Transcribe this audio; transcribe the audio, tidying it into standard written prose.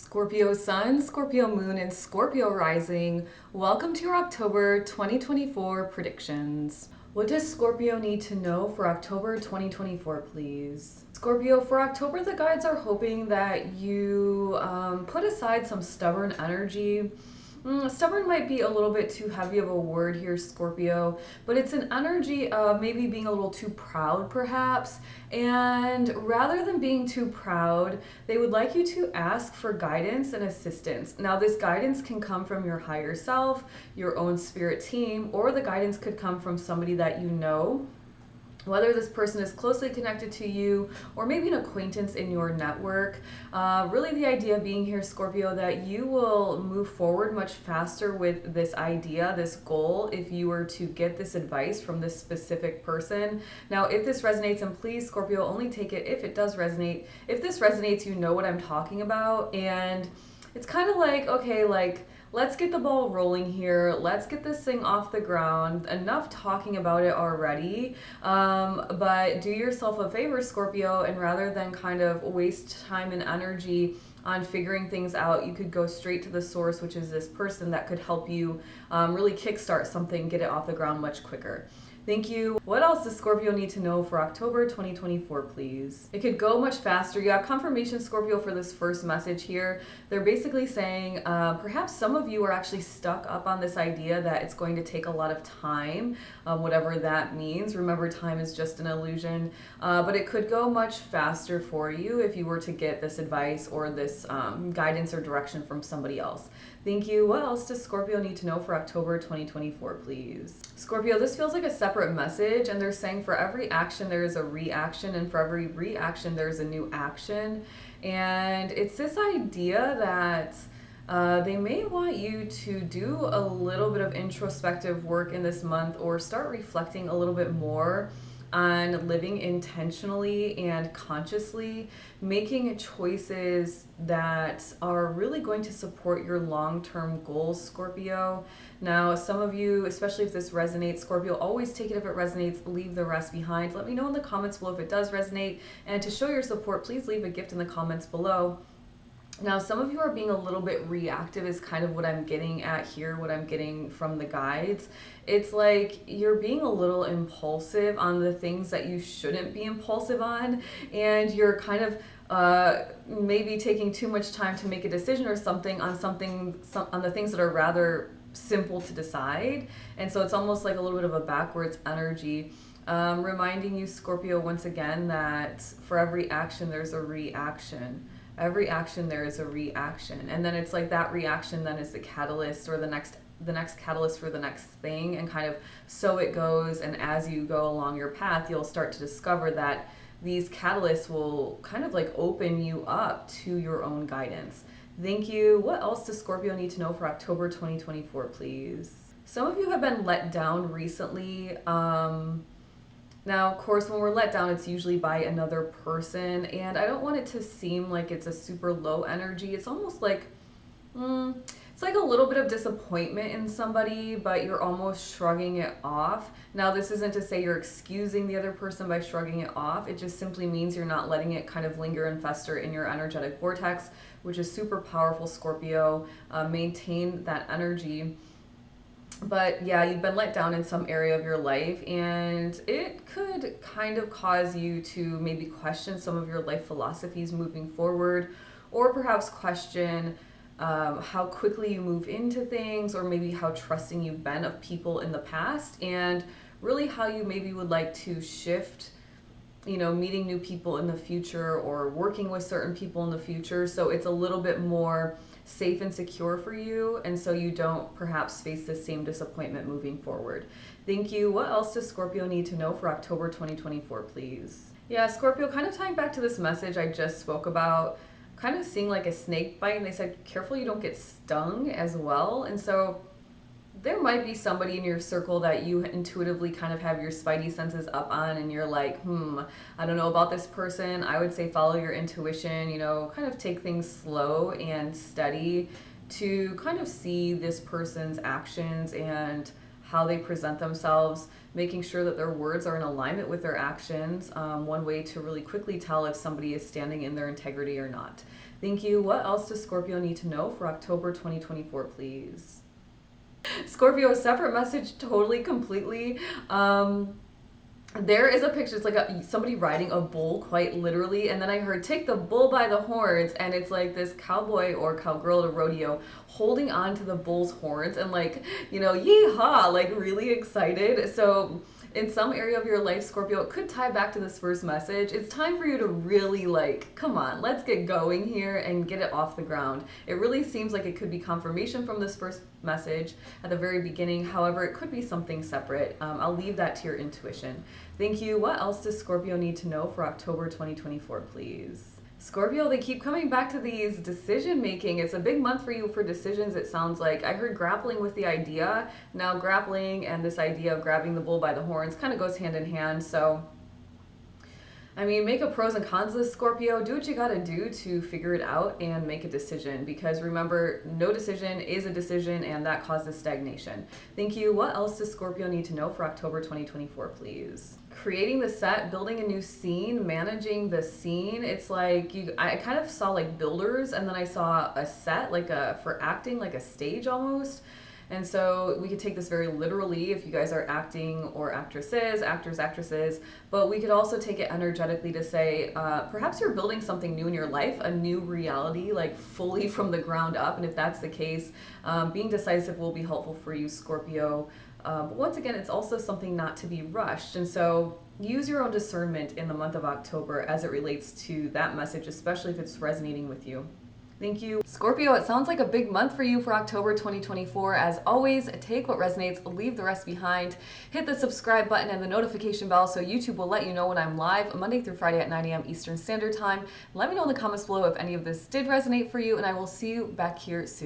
Scorpio Sun, Scorpio Moon, and Scorpio Rising. Welcome to your October 2024 predictions. What does Scorpio need to know for October 2024, please? Scorpio, for October, the guides are hoping that you put aside some stubborn energy. Stubborn might be a little bit too heavy of a word here, Scorpio, but it's an energy of maybe being a little too proud, perhaps. And rather than being too proud, they would like you to ask for guidance and assistance. Now, this guidance can come from your higher self, your own spirit team, or the guidance could come from somebody that you know, whether this person is closely connected to you or maybe an acquaintance in your network. Really, the idea being here, Scorpio, that you will move forward much faster with this idea, this goal, if you were to get this advice from this specific person. Now, if this resonates, and please, Scorpio, only take it if it does resonate. If this resonates, you know what I'm talking about. And it's kind of like, okay, like, let's get the ball rolling here. Let's get this thing off the ground. Enough talking about it already. But do yourself a favor, Scorpio, and rather than kind of waste time and energy on figuring things out, you could go straight to the source, which is this person that could help you really kickstart something, get it off the ground much quicker. Thank you. What else does Scorpio need to know for October 2024, please? It could go much faster. You have confirmation, Scorpio, for this first message here. They're basically saying perhaps some of you are actually stuck up on this idea that it's going to take a lot of time, whatever that means. Remember, time is just an illusion, but it could go much faster for you if you were to get this advice or this guidance or direction from somebody else. Thank you. What else does Scorpio need to know for October 2024, please? Scorpio, this feels like a separate message, and they're saying for every action there is a reaction, and for every reaction there's a new action. And it's this idea that they may want you to do a little bit of introspective work in this month or start reflecting a little bit more on living intentionally and consciously, making choices that are really going to support your long-term goals, Scorpio. Now, some of you, especially if this resonates, Scorpio, always take it if it resonates, leave the rest behind. Let me know in the comments below if it does resonate. And to show your support, please leave a gift in the comments below. Now, some of you are being a little bit reactive is kind of what I'm getting at here, what I'm getting from the guides. It's like you're being a little impulsive on the things that you shouldn't be impulsive on, and you're kind of maybe taking too much time to make a decision or something on the things that are rather simple to decide. And so it's almost like a little bit of a backwards energy. Reminding you, Scorpio, once again, that for every action there's a reaction. Every action there is a reaction, and then it's like that reaction then is the catalyst or the next catalyst for the next thing, and kind of so it goes. And as you go along your path, you'll start to discover that these catalysts will kind of like open you up to your own guidance. Thank you. What else does Scorpio need to know for October 2024, please? Some of you have been let down recently. Now, of course, when we're let down, it's usually by another person, and I don't want it to seem like it's a super low energy. It's almost like, it's like a little bit of disappointment in somebody, but you're almost shrugging it off. Now, this isn't to say you're excusing the other person by shrugging it off. It just simply means you're not letting it kind of linger and fester in your energetic vortex, which is super powerful, Scorpio. Maintain that energy. But yeah, you've been let down in some area of your life, and it could kind of cause you to maybe question some of your life philosophies moving forward, or perhaps question how quickly you move into things, or maybe how trusting you've been of people in the past, and really how you maybe would like to shift, meeting new people in the future or working with certain people in the future. So it's a little bit more safe and secure for you, and so you don't perhaps face the same disappointment moving forward. Thank you. What else does Scorpio need to know for October 2024, please? Yeah, Scorpio, kind of tying back to this message I just spoke about, kind of seeing like a snake bite, and they said careful you don't get stung as well. And so there might be somebody in your circle that you intuitively kind of have your spidey senses up on, and you're like, I don't know about this person. I would say follow your intuition, kind of take things slow and steady to kind of see this person's actions and how they present themselves, making sure that their words are in alignment with their actions. One way to really quickly tell if somebody is standing in their integrity or not. Thank you. What else does Scorpio need to know for October 2024, please? Scorpio, a separate message, totally, completely. There is a picture. It's like somebody riding a bull, quite literally. And then I heard, "Take the bull by the horns," and it's like this cowboy or cowgirl at a rodeo holding on to the bull's horns and like, yeehaw, like really excited. So in some area of your life, Scorpio, it could tie back to this first message. It's time for you to really like, come on, let's get going here and get it off the ground. It really seems like it could be confirmation from this first message at the very beginning. However, it could be something separate. I'll leave that to your intuition. Thank you. What else does Scorpio need to know for October 2024, please? Scorpio, they keep coming back to these decision making. It's a big month for you for decisions, it sounds like. I heard grappling with the idea. Now, grappling and this idea of grabbing the bull by the horns kind of goes hand in hand. So, I mean, make a pros and cons list, Scorpio. Do what you gotta do to figure it out and make a decision. Because remember, no decision is a decision, and that causes stagnation. Thank you. What else does Scorpio need to know for October 2024, please? Creating the set, building a new scene, managing the scene. It's like I kind of saw like builders, and then I saw a set, like for acting, like a stage almost. And so we could take this very literally if you guys are acting or actresses, actors, actresses, but we could also take it energetically to say perhaps you're building something new in your life, a new reality, like fully from the ground up. And if that's the case, being decisive will be helpful for you, Scorpio. But once again, it's also something not to be rushed. And so use your own discernment in the month of October as it relates to that message, especially if it's resonating with you. Thank you. Scorpio, it sounds like a big month for you for October 2024. As always, take what resonates, leave the rest behind. Hit the subscribe button and the notification bell so YouTube will let you know when I'm live Monday through Friday at 9 a.m. Eastern Standard Time. Let me know in the comments below if any of this did resonate for you, and I will see you back here soon.